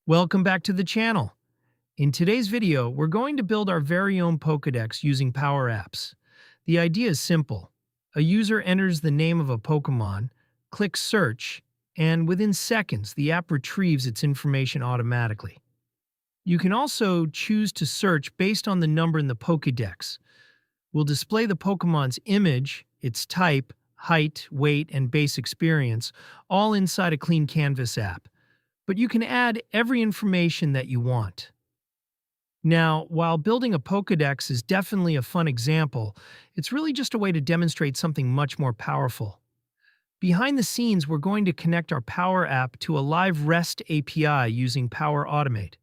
Welcome back to the channel. In today's video, we're going to build our very own Pokédex using Power Apps. The idea is simple. A user enters the name of a Pokémon, clicks search, and within seconds, the app retrieves its information automatically. You can also choose to search based on the number in the Pokédex. We'll display the Pokémon's image, its type, height, weight, and base experience, all inside a clean canvas app. But you can add every information that you want. Now, while building a Pokédex is definitely a fun example, it's really just a way to demonstrate something much more powerful. Behind the scenes, we're going to connect our Power app to a live REST API using Power Automate.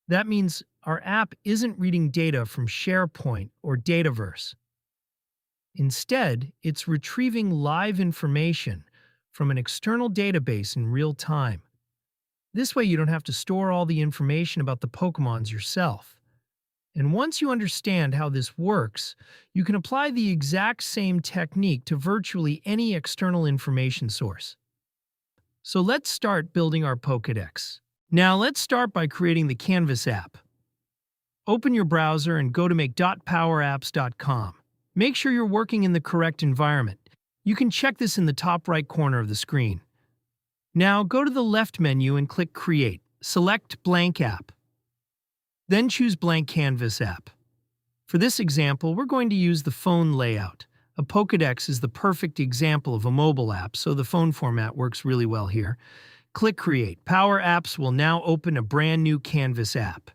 That means our app isn't reading data from SharePoint or Dataverse. Instead, it's retrieving live information from an external database in real time. This way you don't have to store all the information about the Pokémons yourself. And once you understand how this works, you can apply the exact same technique to virtually any external information source. So let's start building our Pokédex. Now let's start by creating the Canvas app. Open your browser and go to make.powerapps.com. Make sure you're working in the correct environment. You can check this in the top right corner of the screen. Now go to the left menu and click Create. Select Blank App. Then choose Blank Canvas App. For this example, we're going to use the phone layout. A Pokédex is the perfect example of a mobile app, so the phone format works really well here. Click Create. Power Apps will now open a brand new Canvas app.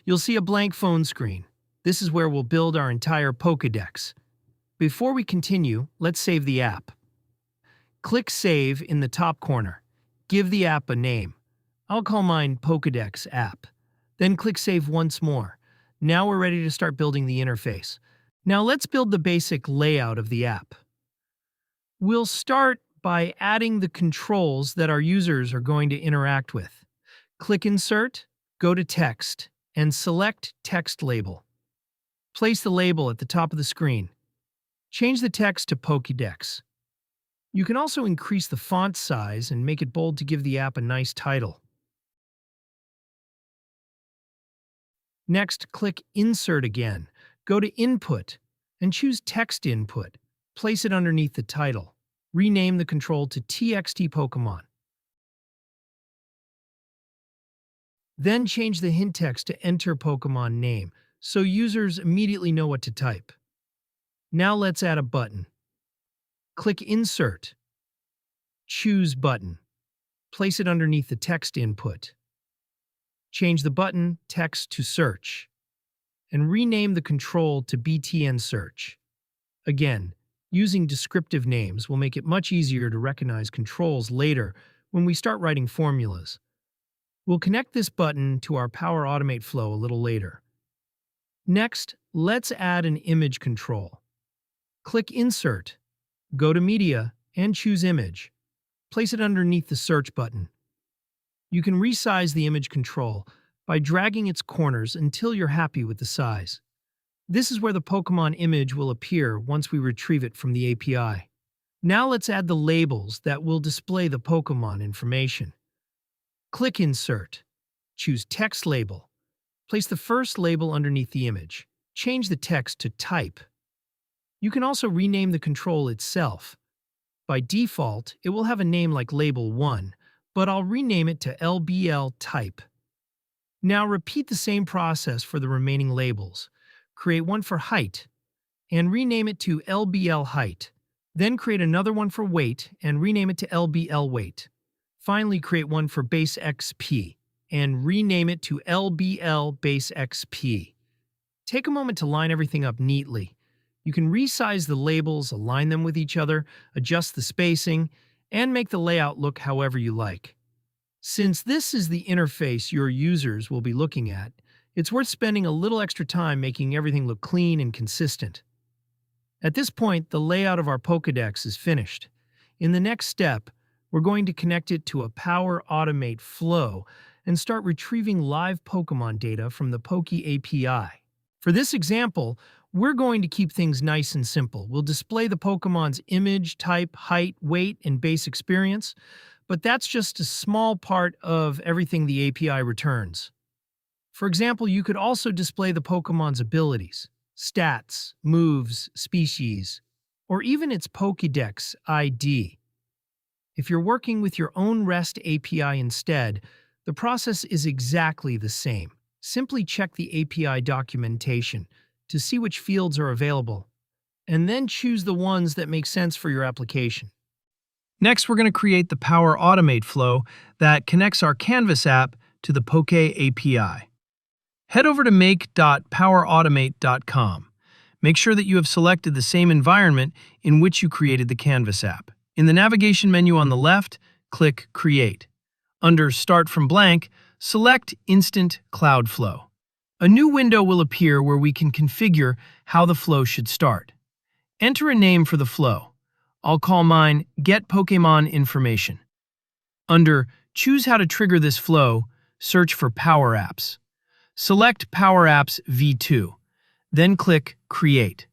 You'll see a blank phone screen. This is where we'll build our entire Pokédex. Before we continue, let's save the app. Click Save in the top corner. Give the app a name. I'll call mine Pokédex app. Then click Save once more. Now we're ready to start building the interface. Now let's build the basic layout of the app. We'll start by adding the controls that our users are going to interact with. Click Insert, go to Text, and select Text Label. Place the label at the top of the screen. Change the text to Pokédex. You can also increase the font size and make it bold to give the app a nice title. Next, click Insert again. Go to Input and choose Text Input. Place it underneath the title. Rename the control to Tex-IT Pokémon. Then change the hint text to Enter Pokémon Name, so users immediately know what to type. Now let's add a button. Click Insert. Choose Button. Place it underneath the text input. Change the button text to Search. And rename the control to BTN Search. Again, using descriptive names will make it much easier to recognize controls later when we start writing formulas. We'll connect this button to our Power Automate flow a little later. Next, let's add an image control. Click Insert. Go to Media and choose Image. Place it underneath the Search button. You can resize the image control by dragging its corners until you're happy with the size. This is where the Pokémon image will appear once we retrieve it from the API. Now let's add the labels that will display the Pokémon information. Click Insert. Choose Text Label. Place the first label underneath the image. Change the text to Type. You can also rename the control itself. By default, it will have a name like Label 1, but I'll rename it to LBL Type. Now repeat the same process for the remaining labels. Create one for Height, and rename it to LBL Height. Then create another one for Weight, and rename it to LBL Weight. Finally, create one for Base XP, and rename it to LBL Base XP. Take a moment to line everything up neatly. You can resize the labels, align them with each other, adjust the spacing, and make the layout look however you like. Since this is the interface your users will be looking at, it's worth spending a little extra time making everything look clean and consistent. At this point, the layout of our Pokédex is finished. In the next step, we're going to connect it to a Power Automate flow and start retrieving live Pokémon data from the PokéAPI. For this example, we're going to keep things nice and simple. We'll display the Pokémon's image, type, height, weight, and base experience, but that's just a small part of everything the API returns. For example, you could also display the Pokemon's abilities, stats, moves, species, or even its Pokédex ID. If you're working with your own REST API instead, the process is exactly the same. Simply check the API documentation to see which fields are available, and then choose the ones that make sense for your application. Next, we're going to create the Power Automate flow that connects our Canvas app to the PokéAPI. Head over to make.powerautomate.com. Make sure that you have selected the same environment in which you created the Canvas app. In the navigation menu on the left, click Create. Under Start from Blank, select Instant Cloud Flow. A new window will appear where we can configure how the flow should start. Enter a name for the flow. I'll call mine Get Pokémon Information. Under Choose how to trigger this flow, search for Power Apps. Select Power Apps v2, then click Create.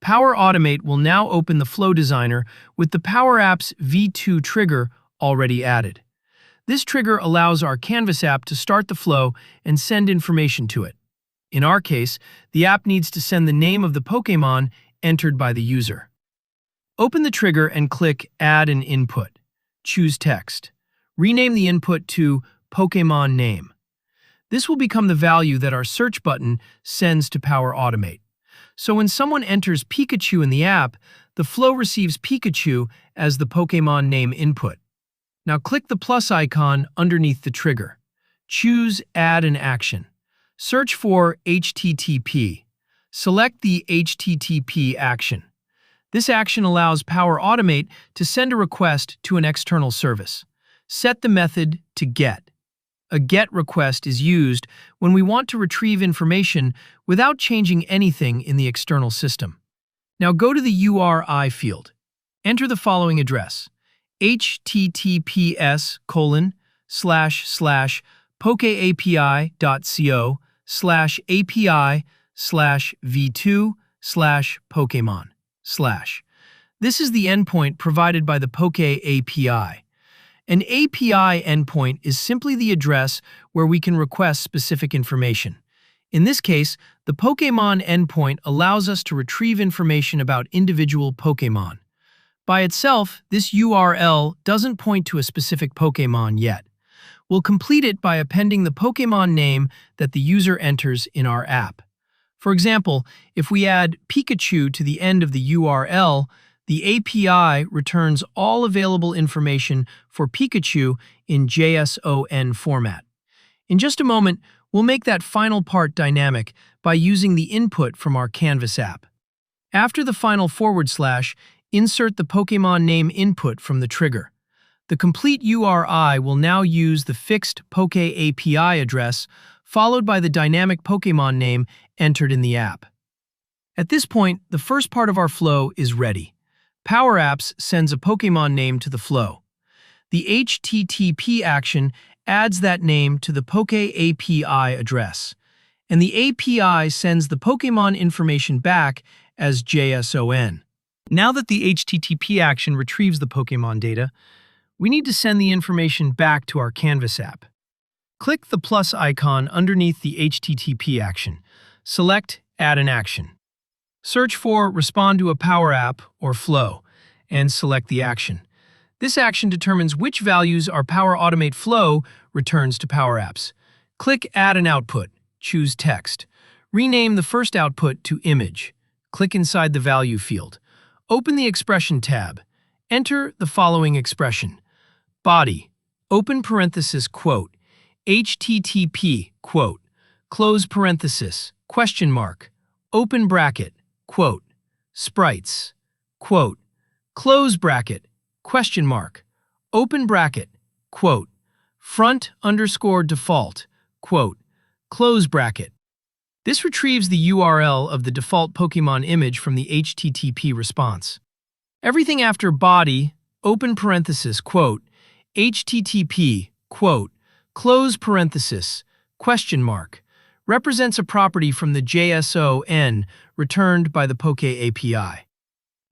Power Automate will now open the Flow Designer with the Power Apps v2 trigger already added. This trigger allows our Canvas app to start the flow and send information to it. In our case, the app needs to send the name of the Pokémon entered by the user. Open the trigger and click Add an Input. Choose Text. Rename the input to Pokémon Name. This will become the value that our search button sends to Power Automate. So when someone enters Pikachu in the app, the flow receives Pikachu as the Pokémon name input. Now click the plus icon underneath the trigger. Choose Add an Action. Search for HTTP. Select the HTTP action. This action allows Power Automate to send a request to an external service. Set the method to GET. A GET request is used when we want to retrieve information without changing anything in the external system. Now go to the URI field. Enter the following address: https://pokeapi.co/api/v2/Pokemon/. This is the endpoint provided by the PokéAPI. An API endpoint is simply the address where we can request specific information. In this case, the Pokémon endpoint allows us to retrieve information about individual Pokémon. By itself, this URL doesn't point to a specific Pokémon yet. We'll complete it by appending the Pokémon name that the user enters in our app. For example, if we add Pikachu to the end of the URL, the API returns all available information for Pikachu in JSON format. In just a moment, we'll make that final part dynamic by using the input from our Canvas app. After the final /, insert the Pokémon name input from the trigger. The complete URI will now use the fixed PokéAPI address, followed by the dynamic Pokémon name entered in the app. At this point, the first part of our flow is ready. Power Apps sends a Pokémon name to the flow. The HTTP action adds that name to the PokéAPI address, and the API sends the Pokémon information back as JSON. Now that the HTTP action retrieves the Pokémon data, we need to send the information back to our Canvas app. Click the plus icon underneath the HTTP action. Select Add an Action. Search for Respond to a Power App or Flow, and select the action. This action determines which values our Power Automate flow returns to Power Apps. Click Add an Output. Choose Text. Rename the first output to Image. Click inside the Value field. Open the Expression tab. Enter the following expression: Body, open parenthesis, quote, HTTP, quote, close parenthesis, question mark, open bracket, quote, sprites, quote, close bracket, question mark, open bracket, quote, front underscore default, quote, close bracket. This retrieves the URL of the default Pokémon image from the HTTP response. Everything after body, open parenthesis, quote, HTTP, quote, close parenthesis, question mark, represents a property from the JSON returned by the PokéAPI.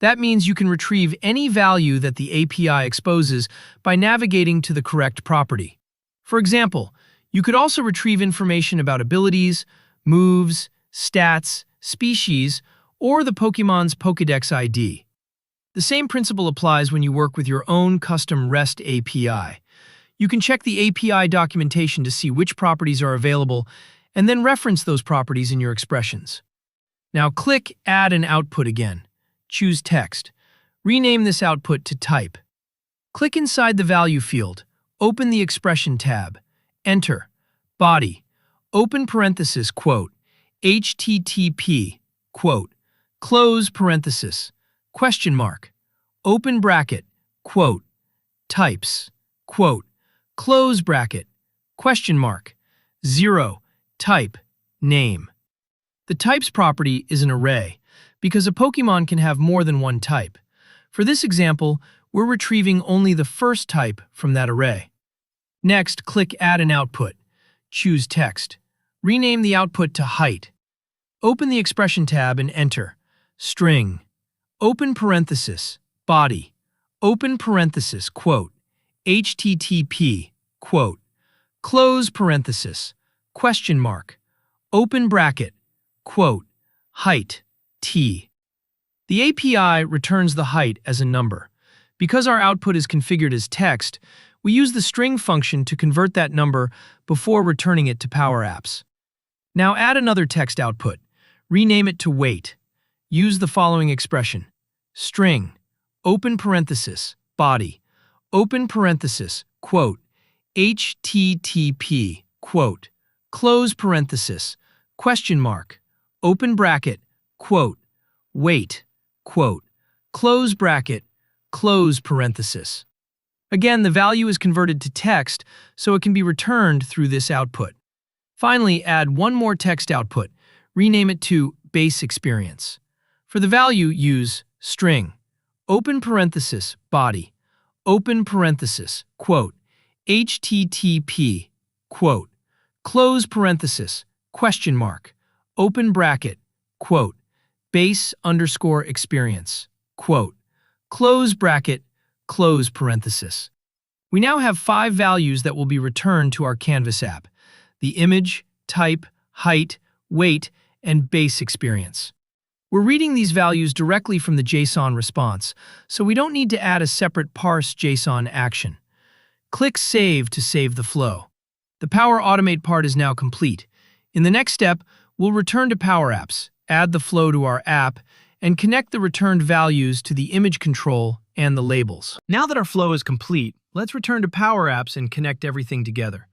That means you can retrieve any value that the API exposes by navigating to the correct property. For example, you could also retrieve information about abilities, moves, stats, species, or the Pokemon's Pokédex ID. The same principle applies when you work with your own custom REST API. You can check the API documentation to see which properties are available and then reference those properties in your expressions. Now click Add an Output again. Choose Text. Rename this output to Type. Click inside the Value field. Open the Expression tab. Enter. Body. Open parenthesis, quote, HTTP, quote, close parenthesis, question mark, open bracket, quote, types, quote, close bracket, question mark, 0, type, name. The types property is an array, because a Pokemon can have more than one type. For this example, we're retrieving only the first type from that array. Next, click Add an Output. Choose Text. Rename the output to Height. Open the Expression tab and enter. String. Open parenthesis, body. Open parenthesis, quote, HTTP, quote, close parenthesis, question mark, open bracket, quote, height, t. The API returns the height as a number. Because our output is configured as text, we use the string function to convert that number before returning it to PowerApps. Now add another text output. Rename it to weight. Use the following expression. String, open parenthesis, body, open parenthesis, quote, HTTP, quote, close parenthesis, question mark, open bracket, quote, weight, quote, close bracket, close parenthesis. Again, the value is converted to text, so it can be returned through this output. Finally, add one more text output. Rename it to base experience. For the value, use string, open parenthesis, body, open parenthesis, quote, HTTP, quote, close parenthesis, question mark, open bracket, quote, base underscore experience, quote, close bracket, close parenthesis. We now have 5 values that will be returned to our Canvas app: the image, type, height, weight, and base experience. We're reading these values directly from the JSON response, so we don't need to add a separate parse JSON action. Click Save to save the flow. The Power Automate part is now complete. In the next step, we'll return to PowerApps, add the flow to our app, and connect the returned values to the image control and the labels. Now that our flow is complete, let's return to PowerApps and connect everything together.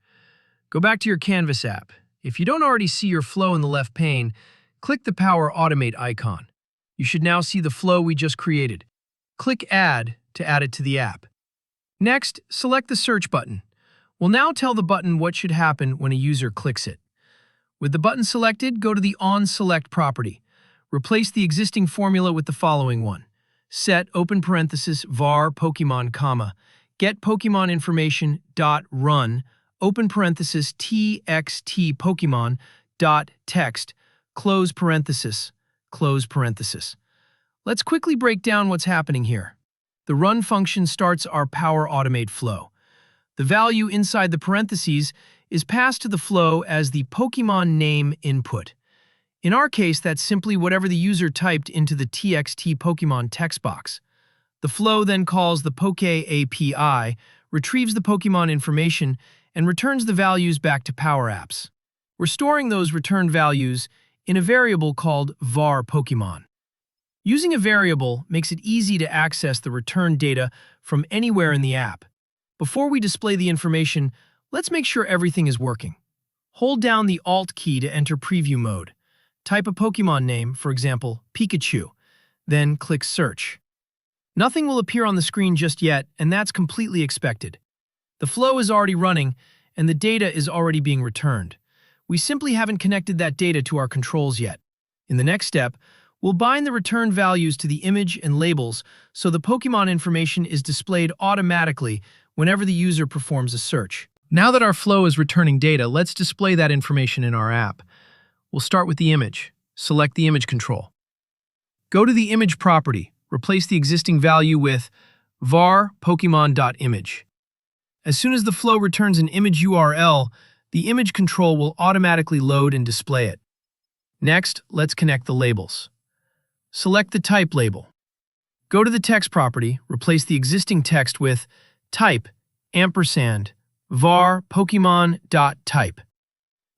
Go back to your Canvas app. If you don't already see your flow in the left pane, click the Power Automate icon. You should now see the flow we just created. Click Add to add it to the app. Next, select the Search button. We'll now tell the button what should happen when a user clicks it. With the button selected, go to the OnSelect property. Replace the existing formula with the following one. Set open parenthesis var Pokemon, comma, get Pokemon information dot run open parenthesis txt Pokemon dot text close parenthesis, close parenthesis. Let's quickly break down what's happening here. The run function starts our Power Automate flow. The value inside the parentheses is passed to the flow as the Pokemon name input. In our case, that's simply whatever the user typed into the TXT Pokemon text box. The flow then calls the PokéAPI, retrieves the Pokemon information, and returns the values back to PowerApps. We're storing those returned values in a variable called var Pokemon. Using a variable makes it easy to access the returned data from anywhere in the app. Before we display the information, let's make sure everything is working. Hold down the Alt key to enter preview mode. Type a Pokemon name, for example, Pikachu, then click Search. Nothing will appear on the screen just yet, and that's completely expected. The flow is already running, and the data is already being returned. We simply haven't connected that data to our controls yet. In the next step, we'll bind the returned values to the image and labels so the Pokemon information is displayed automatically whenever the user performs a search. Now that our flow is returning data, let's display that information in our app. We'll start with the image. Select the image control. Go to the image property, replace the existing value with var Pokemon.image. As soon as the flow returns an image URL, the image control will automatically load and display it. Next, let's connect the labels. Select the type label. Go to the text property, replace the existing text with type ampersand var Pokemon.type.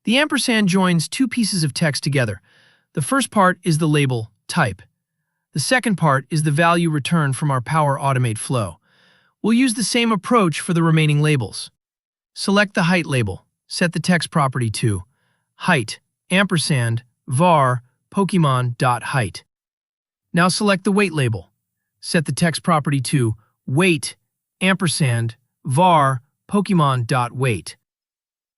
The ampersand joins two pieces of text together. The first part is the label type. The second part is the value returned from our Power Automate flow. We'll use the same approach for the remaining labels. Select the height label. Set the text property to height ampersand var Pokemon.height. Now select the weight label. Set the text property to weight ampersand var Pokemon.weight.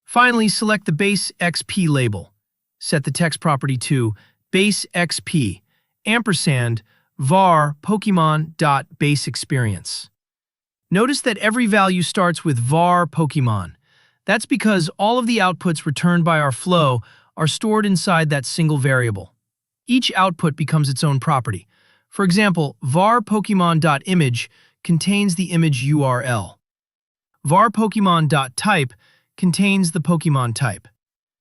Finally, select the base XP label. Set the text property to base XP ampersand var Pokemon.baseExperience. Notice that every value starts with var Pokemon. That's because all of the outputs returned by our flow are stored inside that single variable. Each output becomes its own property. For example, var Pokemon.image contains the image URL. Var Pokemon.type contains the Pokemon type.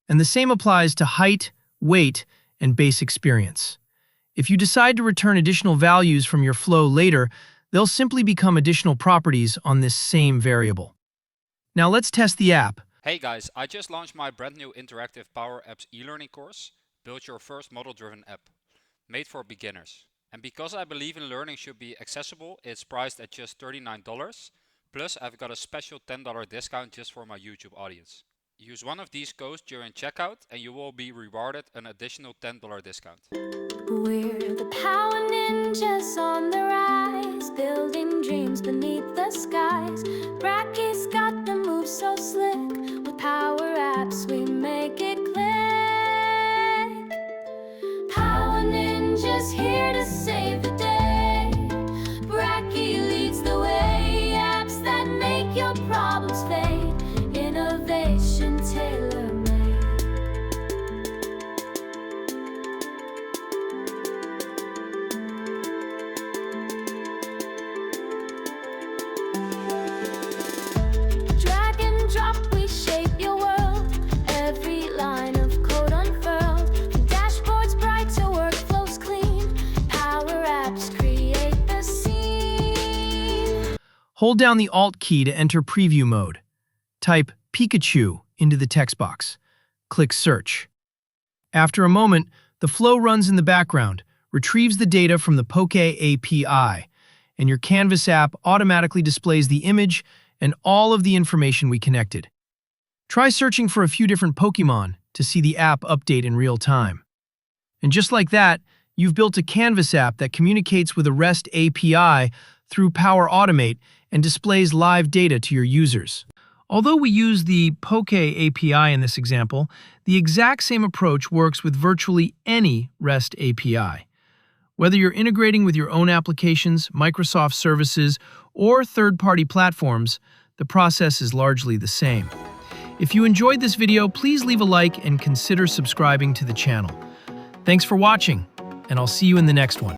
And the same applies to height, weight, and base experience. If you decide to return additional values from your flow later, they'll simply become additional properties on this same variable. Now let's test the app. Hey guys, I just launched my brand new interactive Power Apps e-learning course, Build Your First Model-Driven App, made for beginners. And because I believe in learning should be accessible, it's priced at just $39. Plus I've got a special $10 discount just for my YouTube audience. Use one of these codes during checkout and you will be rewarded an additional $10 discount. We're the power ninjas on the rise, building dreams beneath the skies. Bracky's got the moves so slick, with Power Apps we make it click. Power ninjas here to save the day. Bracky leads the way, apps that make your problems fade. Innovation tailor-made. Hold down the Alt key to enter preview mode. Type Pikachu into the text box. Click Search. After a moment, the flow runs in the background, retrieves the data from the PokéAPI, and your Canvas app automatically displays the image and all of the information we connected. Try searching for a few different Pokémon to see the app update in real time. And just like that, you've built a Canvas app that communicates with a REST API through Power Automate and displays live data to your users. Although we use the PokéAPI in this example, the exact same approach works with virtually any REST API. Whether you're integrating with your own applications, Microsoft services, or third-party platforms, the process is largely the same. If you enjoyed this video, please leave a like and consider subscribing to the channel. Thanks for watching, and I'll see you in the next one.